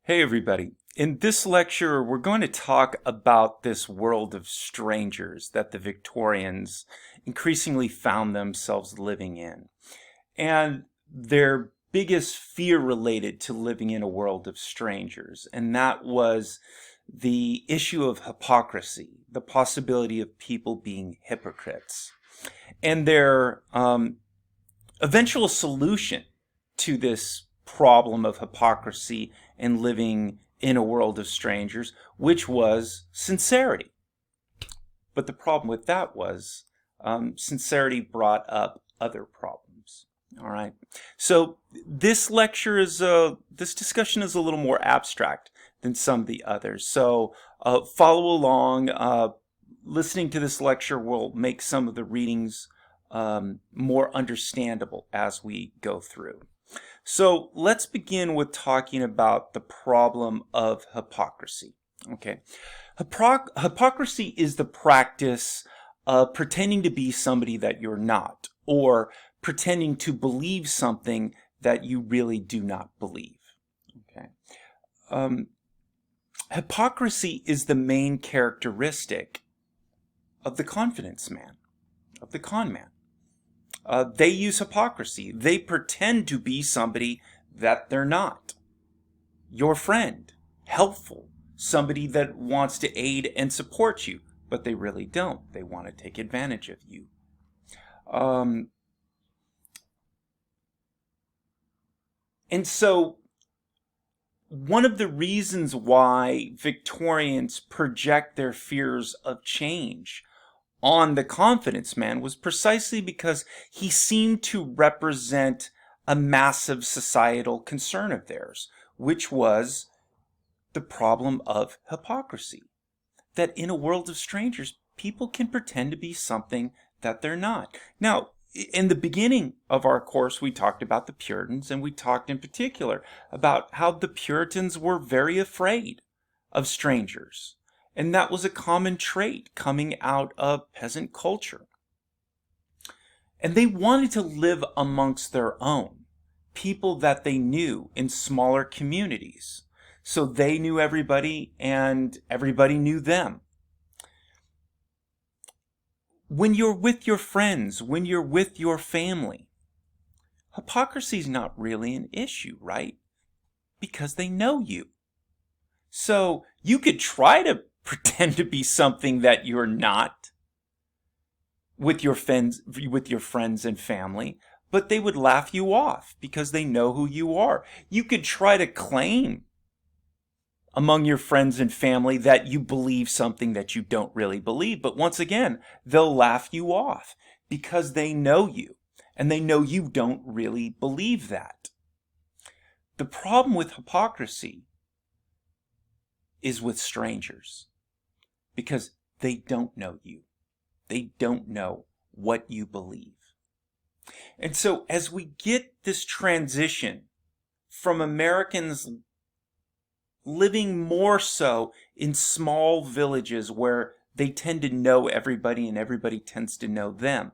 Hey everybody. In this lecture, we're going to talk about this world of strangers that the Victorians increasingly found themselves living in, and their biggest fear related to living in a world of strangers, and that was the issue of hypocrisy, the possibility of people being hypocrites. And their eventual solution to this problem of hypocrisy and living in a world of strangers, which was sincerity. But the problem with that was sincerity brought up other problems. All right. So this discussion is a little more abstract than some of the others. So follow along. Listening to this lecture will make some of the readings more understandable as we go through. So let's begin with talking about the problem of hypocrisy. Okay, hypocrisy is the practice of pretending to be somebody that you're not, or pretending to believe something that you really do not believe. Okay, hypocrisy is the main characteristic of the confidence man, of the con man. They use hypocrisy. They pretend to be somebody that they're not. Your friend, helpful, somebody that wants to aid and support you, but they really don't. They want to take advantage of you. And so one of the reasons why Victorians project their fears of change on the confidence man was precisely because he seemed to represent a massive societal concern of theirs, which was the problem of hypocrisy. That in a world of strangers, people can pretend to be something that they're not. Now, in the beginning of our course, we talked about the Puritans, and we talked in particular about how the Puritans were very afraid of strangers. And that was a common trait coming out of peasant culture. And they wanted to live amongst their own, people that they knew in smaller communities. So they knew everybody and everybody knew them. When you're with your friends, when you're with your family, hypocrisy is not really an issue, right? Because they know you. So you could try to pretend to be something that you're not with your friends and family, but they would laugh you off because they know who you are. You could try to claim among your friends and family that you believe something that you don't really believe, but once again, they'll laugh you off because they know you and they know you don't really believe that. The problem with hypocrisy is with strangers, because they don't know you. They don't know what you believe. And so as we get this transition from Americans living more so in small villages where they tend to know everybody and everybody tends to know them,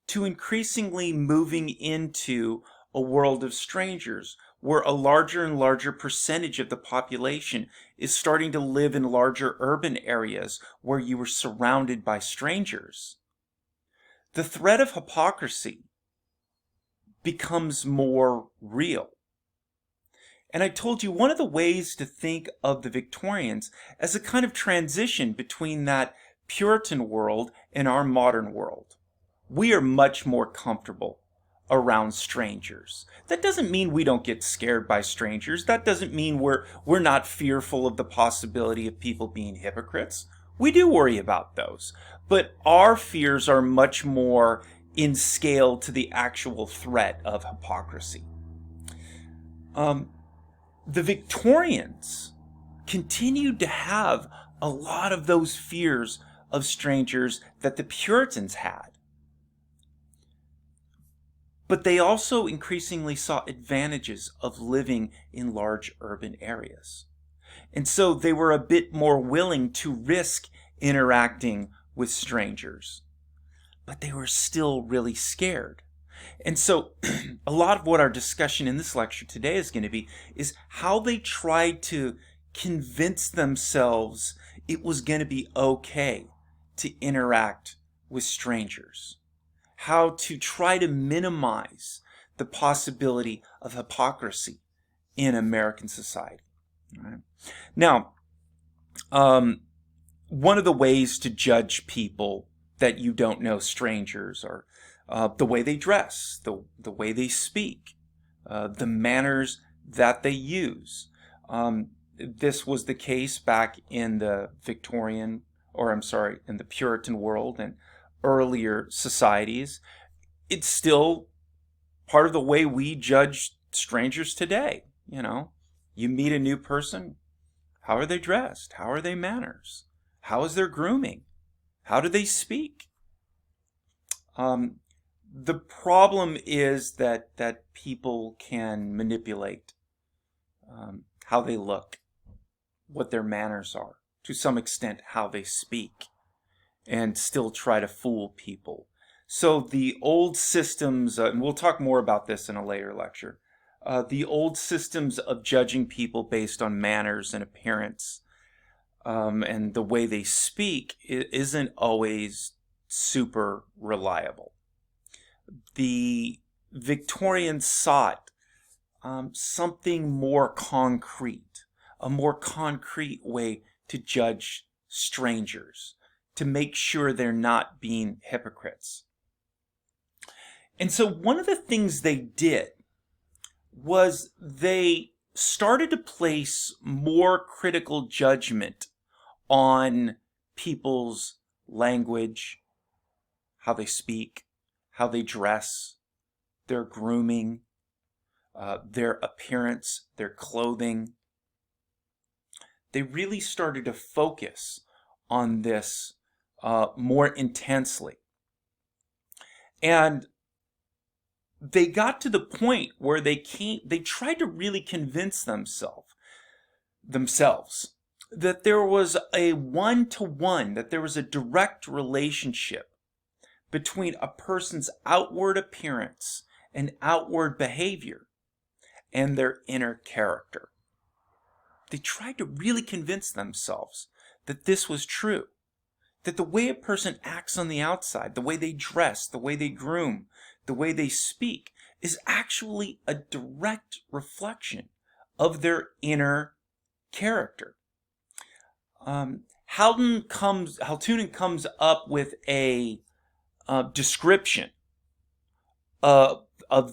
to increasingly moving into a world of strangers where a larger and larger percentage of the population is starting to live in larger urban areas where you are surrounded by strangers, the threat of hypocrisy becomes more real. And I told you one of the ways to think of the Victorians as a kind of transition between that Puritan world and our modern world. We are much more comfortable around strangers. That doesn't mean we don't get scared by strangers. That doesn't mean we're not fearful of the possibility of people being hypocrites. We do worry about those. But our fears are much more in scale to the actual threat of hypocrisy. The Victorians continued to have a lot of those fears of strangers that the Puritans had. But they also increasingly saw advantages of living in large urban areas. And so they were a bit more willing to risk interacting with strangers. But they were still really scared. And so a lot of what our discussion in this lecture today is going to be is how they tried to convince themselves it was going to be okay to interact with strangers. How to try to minimize the possibility of hypocrisy in American society. All right? Now, one of the ways to judge people that you don't know, strangers, are the way they dress, the way they speak, the manners that they use. This was the case back in the Victorian, or I'm sorry, in the Puritan world and earlier societies. It's still part of the way we judge strangers today. You know, you meet a new person. How are they dressed? How are their manners? How is their grooming? How do they speak? The problem is that people can manipulate how they look, what their manners are, to some extent how they speak, and still try to fool people. So the old systems, and we'll talk more about this in a later lecture, the old systems of judging people based on manners and appearance and the way they speak isn't always super reliable. The Victorians sought something more concrete, a more concrete way to judge strangers, to make sure they're not being hypocrites. And so one of the things they did was they started to place more critical judgment on people's language, how they speak, how they dress, their grooming, their appearance, their clothing. They really started to focus on this more intensely. And they got to the point where they tried to really convince themselves that there was a one-to-one, that there was a direct relationship between a person's outward appearance and outward behavior and their inner character. They tried to really convince themselves that this was true, that the way a person acts on the outside, the way they dress, the way they groom, the way they speak, is actually a direct reflection of their inner character. Houghton comes up with a description of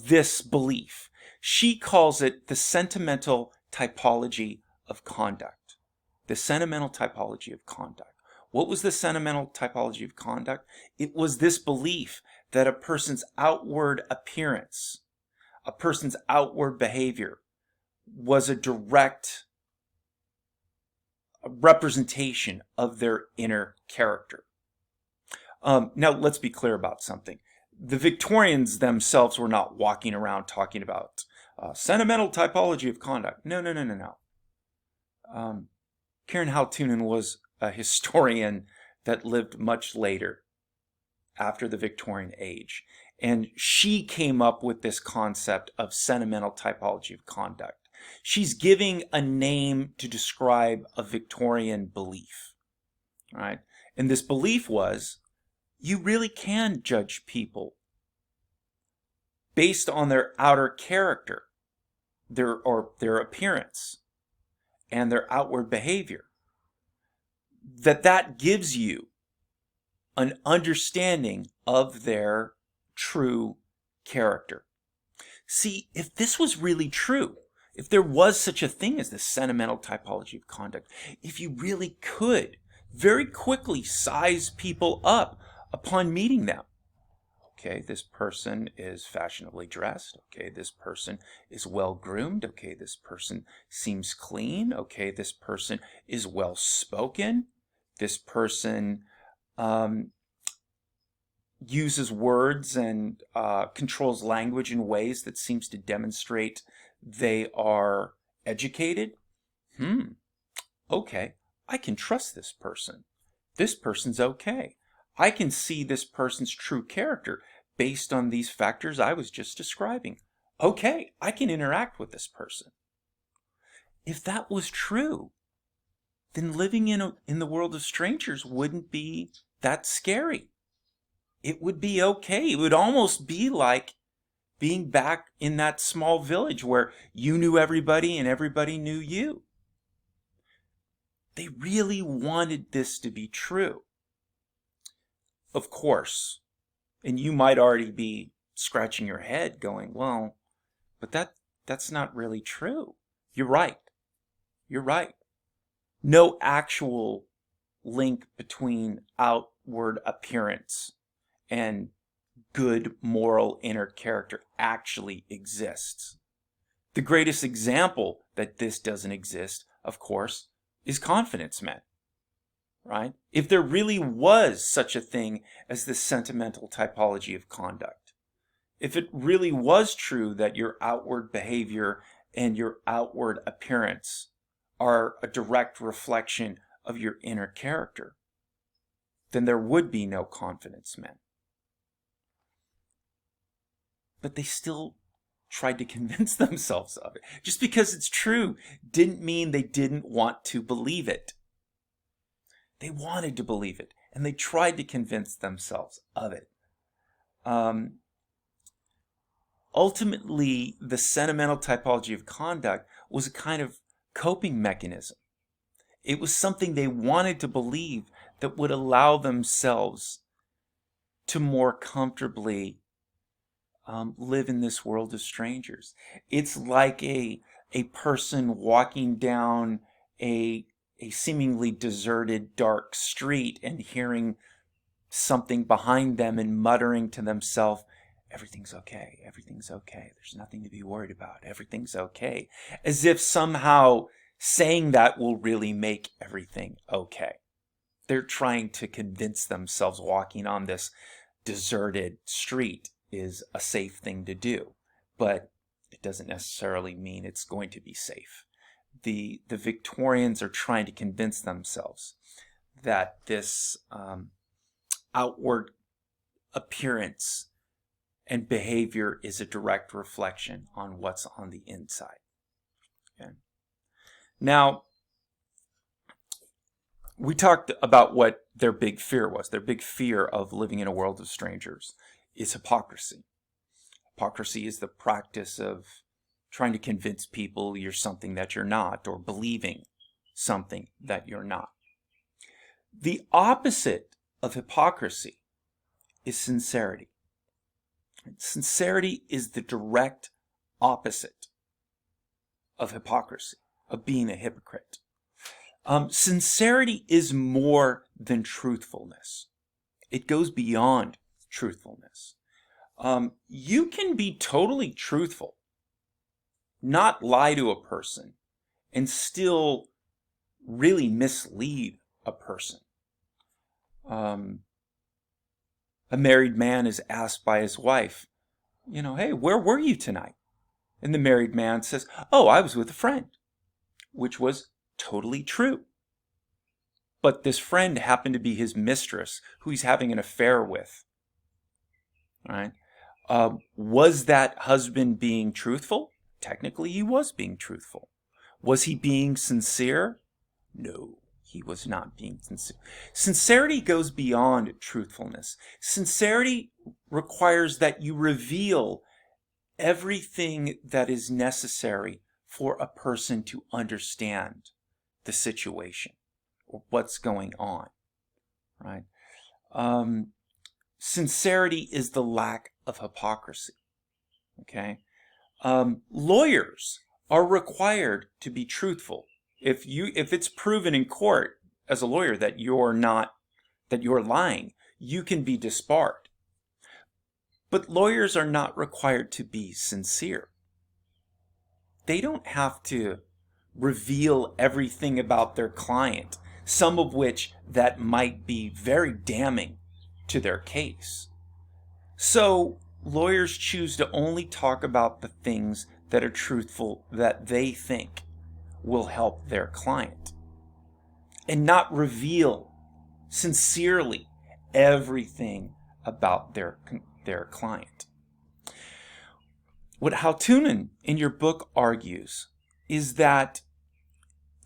this belief. She calls it the sentimental typology of conduct. The sentimental typology of conduct. What was the sentimental typology of conduct? It was this belief that a person's outward appearance, a person's outward behavior, was a direct representation of their inner character. Now, let's be clear about something. The Victorians themselves were not walking around talking about sentimental typology of conduct. No. Karen Haltunen was a historian that lived much later, after the Victorian age. And she came up with this concept of sentimental typology of conduct. She's giving a name to describe a Victorian belief, right? And this belief was, you really can judge people based on their outer character, their appearance, and their outward behavior. That gives you an understanding of their true character. See, if this was really true, if there was such a thing as the sentimental typology of conduct, if you really could very quickly size people up upon meeting them. Okay, this person is fashionably dressed. Okay, this person is well groomed. Okay, this person seems clean. Okay, this person is well spoken. This person uses words and controls language in ways that seems to demonstrate they are educated. Okay, I can trust this person. This person's okay. I can see this person's true character based on these factors I was just describing. Okay, I can interact with this person. If that was true, then living in the world of strangers wouldn't be that scary. It would be okay. It would almost be like being back in that small village where you knew everybody and everybody knew you. They really wanted this to be true. Of course, and you might already be scratching your head going, well, but that's not really true. You're right. You're right. No actual link between outward appearance and good moral inner character actually exists. The greatest example that this doesn't exist, of course, is confidence men, right? If there really was such a thing as the sentimental typology of conduct, if it really was true that your outward behavior and your outward appearance are a direct reflection of your inner character, then there would be no confidence men. But they still tried to convince themselves of it. Just because it's true didn't mean they didn't want to believe it. They wanted to believe it, and they tried to convince themselves of it. Ultimately, the sentimental typology of conduct was a kind of coping mechanism. It was something they wanted to believe that would allow themselves to more comfortably live in this world of strangers. It's like a person walking down a seemingly deserted, dark street and hearing something behind them and muttering to themselves, everything's okay, everything's okay, there's nothing to be worried about, everything's okay. As if somehow saying that will really make everything okay. They're trying to convince themselves walking on this deserted street is a safe thing to do, but it doesn't necessarily mean it's going to be safe. The Victorians are trying to convince themselves that this outward appearance and behavior is a direct reflection on what's on the inside. Okay. Now, we talked about what their big fear was. Their big fear of living in a world of strangers is hypocrisy. Hypocrisy is the practice of trying to convince people you're something that you're not, or believing something that you're not. The opposite of hypocrisy is sincerity. Sincerity is the direct opposite of hypocrisy, of being a hypocrite. Sincerity is more than truthfulness. It goes beyond truthfulness. You can be totally truthful, not lie to a person, and still really mislead a person. A married man is asked by his wife, hey, where were you tonight? And the married man says, oh, I was with a friend, which was totally true. But this friend happened to be his mistress, who he's having an affair with. All right? Was that husband being truthful? Technically, he was being truthful. Was he being sincere? No, he was not being sincere. Sincerity goes beyond truthfulness. Sincerity requires that you reveal everything that is necessary for a person to understand the situation or what's going on, right? Sincerity is the lack of hypocrisy, okay? Lawyers are required to be truthful. If it's proven in court as a lawyer that you're lying, you can be disbarred. But lawyers are not required to be sincere. They don't have to reveal everything about their client, some of which that might be very damning to their case. So lawyers choose to only talk about the things that are truthful that they think will help their client, and not reveal sincerely everything about their their client. What Haltunen in your book argues is that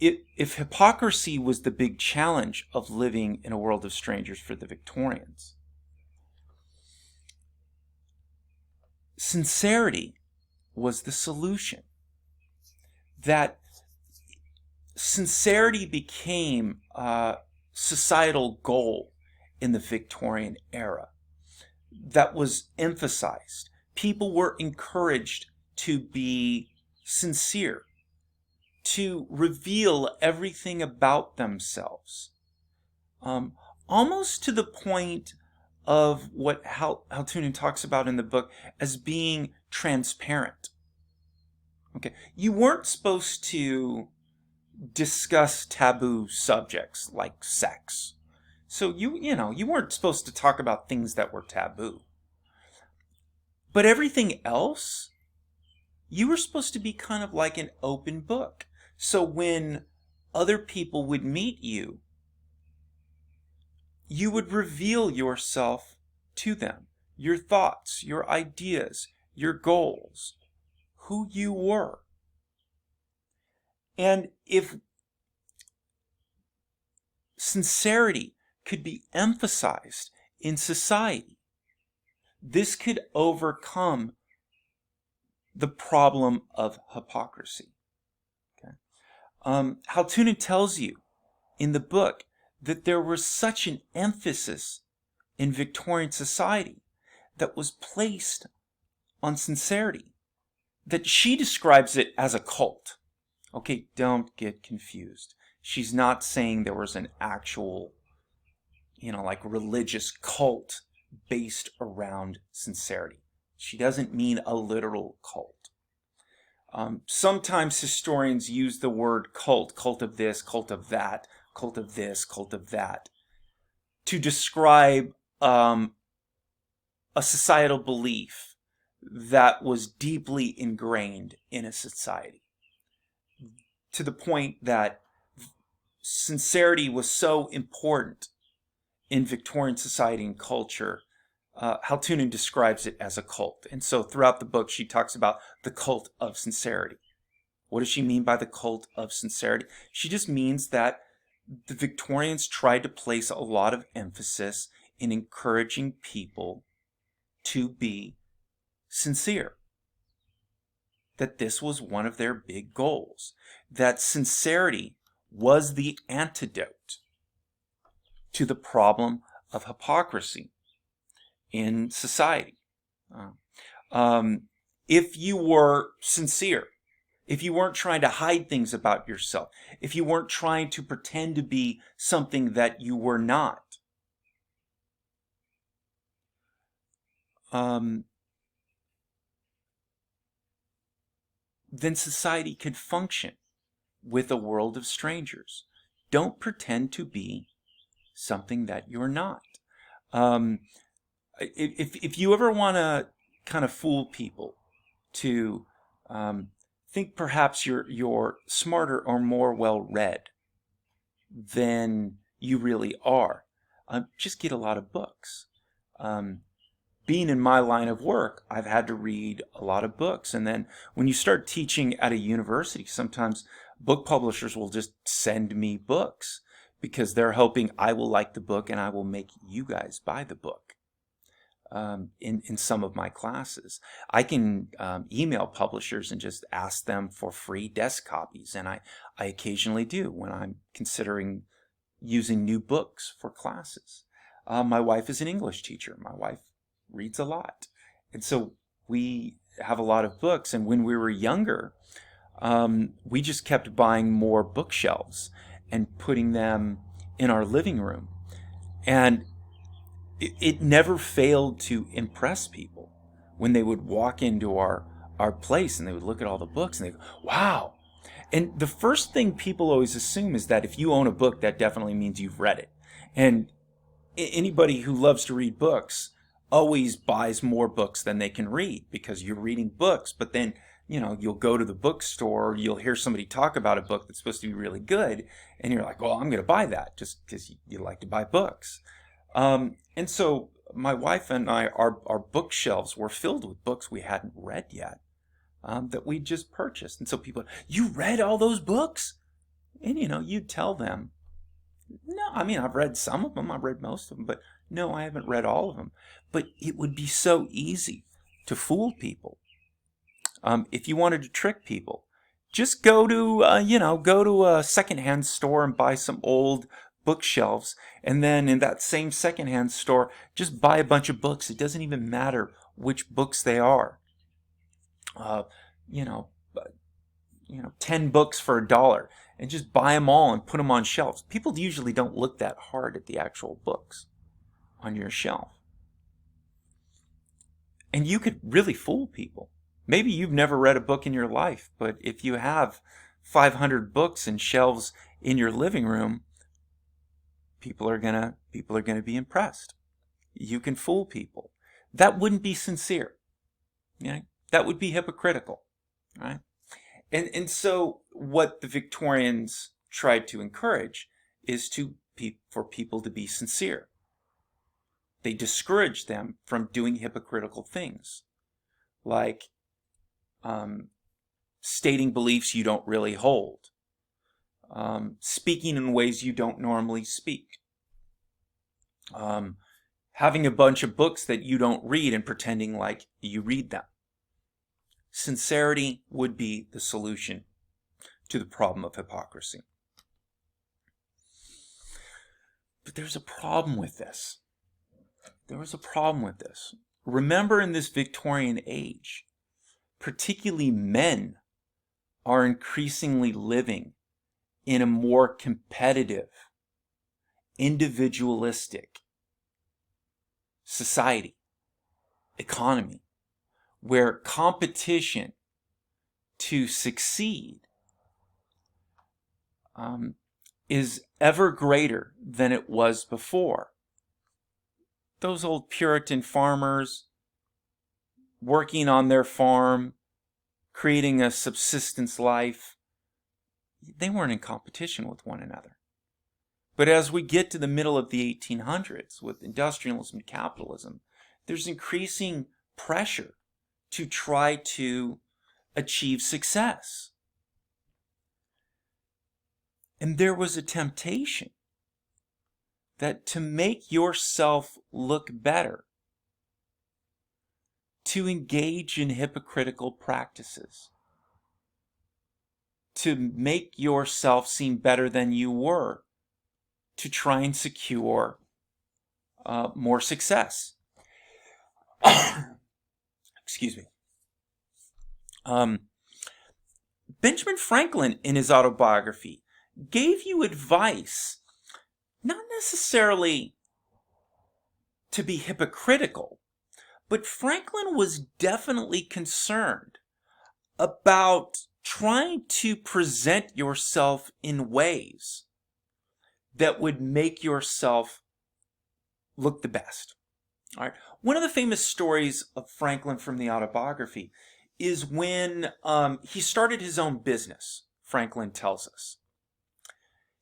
if hypocrisy was the big challenge of living in a world of strangers for the Victorians, sincerity was the solution. That sincerity became a societal goal in the Victorian era that was emphasized. People were encouraged to be sincere, to reveal everything about themselves, almost to the point of what Haltunen talks about in the book as being transparent. Okay, you weren't supposed to discuss taboo subjects like sex. So you weren't supposed to talk about things that were taboo. But everything else, you were supposed to be kind of like an open book. So when other people would meet you, you would reveal yourself to them, your thoughts, your ideas, your goals, who you were. And if sincerity could be emphasized in society, this could overcome the problem of hypocrisy. Okay? Haltunen tells you in the book that there was such an emphasis in Victorian society that was placed on sincerity that she describes it as a cult. Okay, don't get confused. She's not saying there was an actual, like religious cult based around sincerity. She doesn't mean a literal cult. Sometimes historians use the word cult of this, cult of that, cult of this, cult of that, to describe a societal belief that was deeply ingrained in a society, to the point that sincerity was so important in Victorian society and culture. Haltunen describes it as a cult. And so throughout the book, she talks about the cult of sincerity. What does she mean by the cult of sincerity? She just means that the Victorians tried to place a lot of emphasis in encouraging people to be sincere. That this was one of their big goals. That sincerity was the antidote to the problem of hypocrisy in society. If you were sincere, if you weren't trying to hide things about yourself, if you weren't trying to pretend to be something that you were not, then society could function with a world of strangers. Don't pretend to be something that you're not. If you ever want to kind of fool people to think perhaps you're smarter or more well-read than you really are, just get a lot of books. Being in my line of work, I've had to read a lot of books. And then when you start teaching at a university, sometimes book publishers will just send me books because they're hoping I will like the book and I will make you guys buy the book. In some of my classes, I can email publishers and just ask them for free desk copies, and I occasionally do when I'm considering using new books for classes. My wife is an English teacher. My wife reads a lot, and so we have a lot of books. And when we were younger, we just kept buying more bookshelves and putting them in our living room, and it never failed to impress people when they would walk into our place and they would look at all the books and they go, wow. And the first thing people always assume is that if you own a book, that definitely means you've read it. And anybody who loves to read books always buys more books than they can read because you're reading books. But then, you'll go to the bookstore, you'll hear somebody talk about a book that's supposed to be really good, and you're like, well, I'm going to buy that just because you like to buy books. And so my wife and I, our bookshelves were filled with books we hadn't read yet, that we just purchased. And so people, you read all those books? And you'd tell them, no, I mean, I've read some of them, I've read most of them, but no, I haven't read all of them. But it would be so easy to fool people. If you wanted to trick people, just go to a secondhand store and buy some old bookshelves, and then in that same secondhand store, just buy a bunch of books. It doesn't even matter which books they are. 10 books for $1, and just buy them all and put them on shelves. People usually don't look that hard at the actual books on your shelf. And you could really fool people. Maybe you've never read a book in your life, but if you have 500 books and shelves in your living room, people are gonna be impressed. You can fool people. That wouldn't be sincere. That would be hypocritical, right? And so what the Victorians tried to encourage is for people to be sincere. They discouraged them from doing hypocritical things, like stating beliefs you don't really hold, speaking in ways you don't normally speak, having a bunch of books that you don't read and pretending like you read them. Sincerity would be the solution to the problem of hypocrisy. But there's a problem with this. Remember, in this Victorian age, particularly men are increasingly living in a more competitive, individualistic society, economy, where competition to succeed is ever greater than it was before. Those old Puritan farmers working on their farm, creating a subsistence life, they weren't in competition with one another. But as we get to the middle of the 1800s with industrialism and capitalism, there's increasing pressure to try to achieve success. And there was a temptation that to make yourself look better, to engage in hypocritical practices, to make yourself seem better than you were, to try and secure more success. Excuse me. Benjamin Franklin, in his autobiography, gave you advice, not necessarily to be hypocritical, but Franklin was definitely concerned about trying to present yourself in ways that would make yourself look the best. All right. One of the famous stories of Franklin from the autobiography is when he started his own business, Franklin tells us.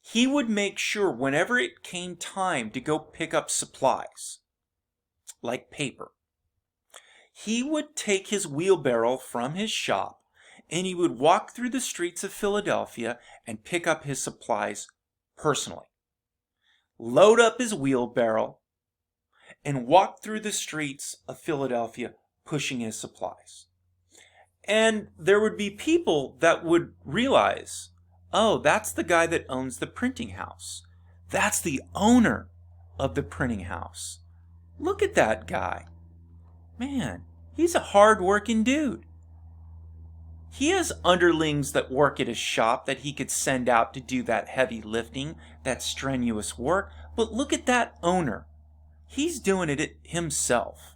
He would make sure whenever it came time to go pick up supplies, like paper, he would take his wheelbarrow from his shop and he would walk through the streets of Philadelphia and pick up his supplies personally. Load up his wheelbarrow and walk through the streets of Philadelphia pushing his supplies. And there would be people that would realize, oh, that's the guy that owns the printing house. That's the owner of the printing house. Look at that guy. Man, he's a hard-working dude. He has underlings that work at his shop that he could send out to do that heavy lifting, that strenuous work. But look at that owner. He's doing it himself.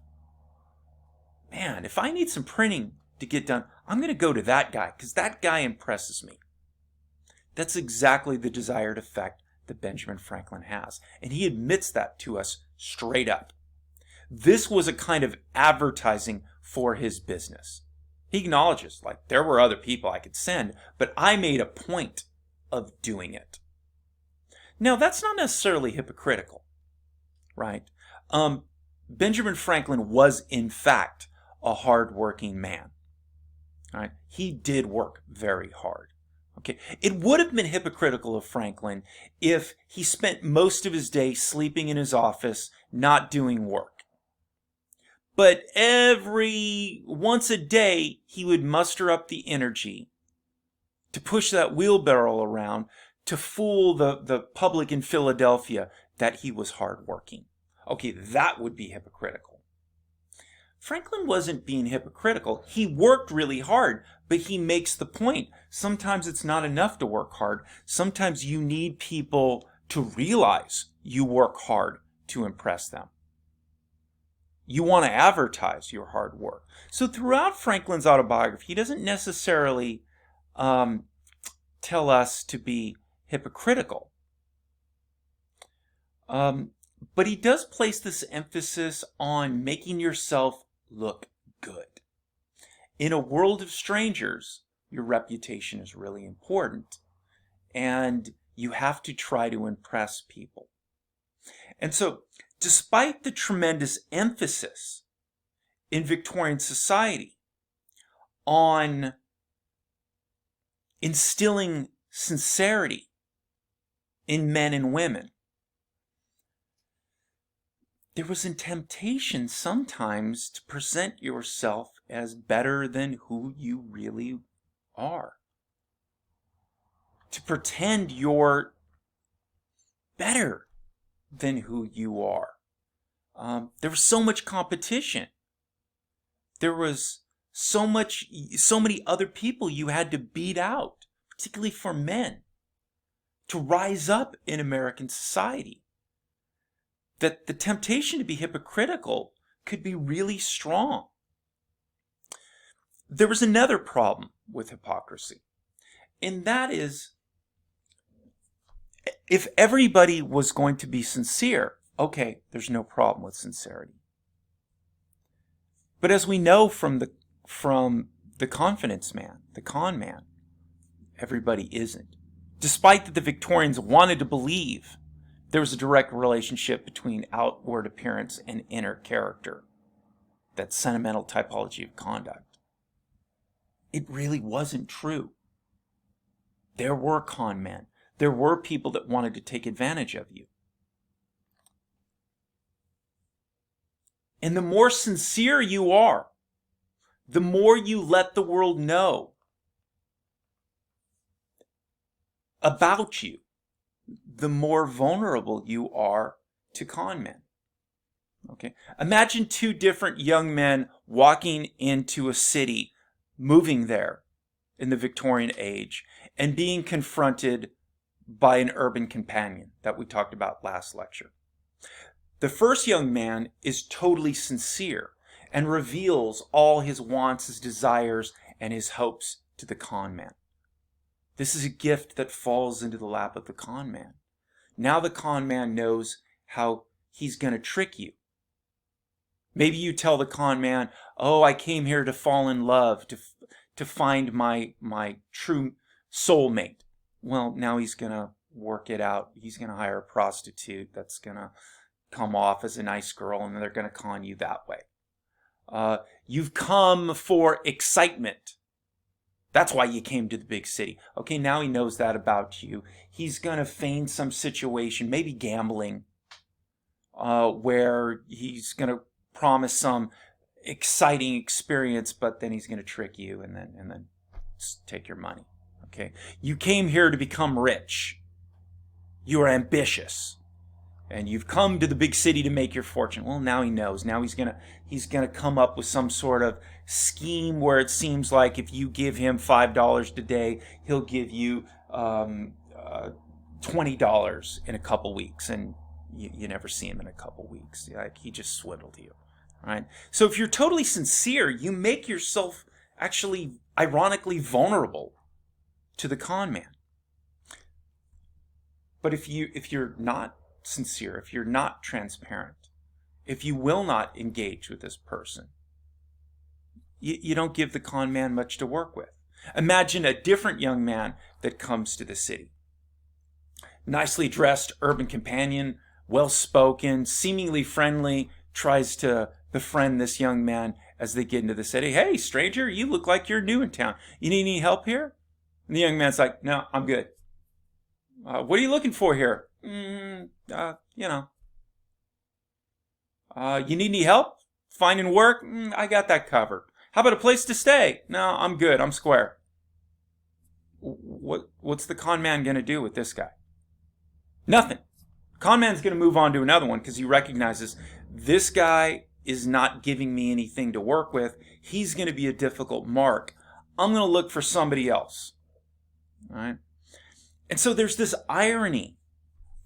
Man, if I need some printing to get done, I'm going to go to that guy because that guy impresses me. That's exactly the desired effect that Benjamin Franklin has. And he admits that to us straight up. This was a kind of advertising for his business. He acknowledges, like, there were other people I could send, but I made a point of doing it. Now, that's not necessarily hypocritical, right? Benjamin Franklin was, in fact, a hard-working man. All right? He did work very hard. Okay? It would have been hypocritical of Franklin if he spent most of his day sleeping in his office, not doing work. But once a day, he would muster up the energy to push that wheelbarrow around to fool the public in Philadelphia that he was hardworking. Okay, that would be hypocritical. Franklin wasn't being hypocritical. He worked really hard, but he makes the point. Sometimes it's not enough to work hard. Sometimes you need people to realize you work hard to impress them. You want to advertise your hard work. So throughout Franklin's autobiography, he doesn't necessarily tell us to be hypocritical. But he does place this emphasis on making yourself look good. In a world of strangers, your reputation is really important. And you have to try to impress people. And so, despite the tremendous emphasis in Victorian society on instilling sincerity in men and women, there was a temptation sometimes to present yourself as better than who you really are. To pretend you're better than who you are. There was so much competition. There was so many other people you had to beat out, particularly for men, to rise up in American society, that the temptation to be hypocritical could be really strong. There was another problem with hypocrisy, and that is, if everybody was going to be sincere, okay, there's no problem with sincerity. But as we know from the confidence man, the con man, everybody isn't. Despite that the Victorians wanted to believe there was a direct relationship between outward appearance and inner character, that sentimental typology of conduct, it really wasn't true. There were con men. There were people that wanted to take advantage of you. And the more sincere you are, the more you let the world know about you, the more vulnerable you are to con men. Okay? Imagine two different young men walking into a city, moving there in the Victorian age, and being confronted by an urban companion that we talked about last lecture. The first young man is totally sincere and reveals all his wants, his desires, and his hopes to the con man. This is a gift that falls into the lap of the con man. Now the con man knows how he's going to trick you. Maybe you tell the con man, oh, I came here to fall in love, to find my true soulmate. Well, now he's going to work it out. He's going to hire a prostitute that's going to come off as a nice girl, and they're going to con you that way. You've come for excitement. That's why you came to the big city. Okay, now he knows that about you. He's going to feign some situation, maybe gambling, where he's going to promise some exciting experience, but then he's going to trick you and then take your money. Okay, you came here to become rich. You are ambitious, and you've come to the big city to make your fortune. Well, now he knows. Now he's gonna come up with some sort of scheme where it seems like if you give him $5 today, he'll give you $20 in a couple weeks, and you never see him in a couple weeks. Like, he just swindled you, right? So if you're totally sincere, you make yourself actually ironically vulnerable to the con man. But if you're not sincere, if you're not transparent, if you will not engage with this person, you don't give the con man much to work with. Imagine a different young man that comes to the city. Nicely dressed urban companion, well-spoken, seemingly friendly tries to befriend this young man as they get into the city. Hey, stranger, you look like you're new in town. You need any help here? And the young man's like, no, I'm good. What are you looking for here? You need any help finding work? I got that covered. How about a place to stay? No, I'm good. I'm square. What's the con man going to do with this guy? Nothing. Con man's going to move on to another one because he recognizes this guy is not giving me anything to work with. He's going to be a difficult mark. I'm going to look for somebody else. All right? And so there's this irony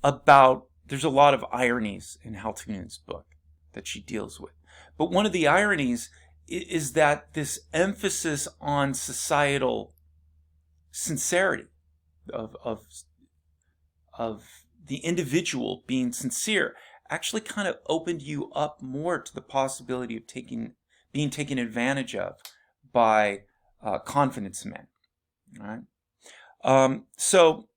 there's a lot of ironies in Haltunen's book that she deals with. But one of the ironies is that this emphasis on societal sincerity of the individual being sincere actually kind of opened you up more to the possibility of being taken advantage of by confidence men. All right? So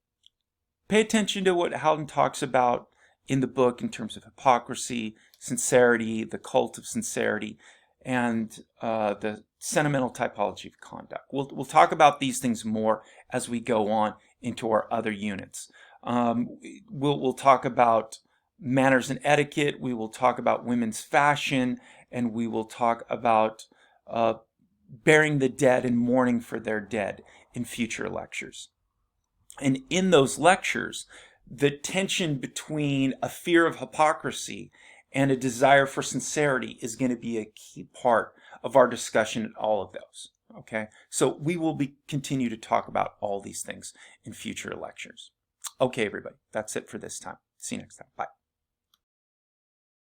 pay attention to what Houghton talks about in the book in terms of hypocrisy, sincerity, the cult of sincerity, and the sentimental typology of conduct. We'll talk about these things more as we go on into our other units. We'll talk about manners and etiquette. We will talk about women's fashion, and we will talk about burying the dead and mourning for their dead in future lectures. And in those lectures, the tension between a fear of hypocrisy and a desire for sincerity is going to be a key part of our discussion in all of those. Okay, so we will continue to talk about all these things in future lectures. Okay, everybody, that's it for this time. See you next time. Bye.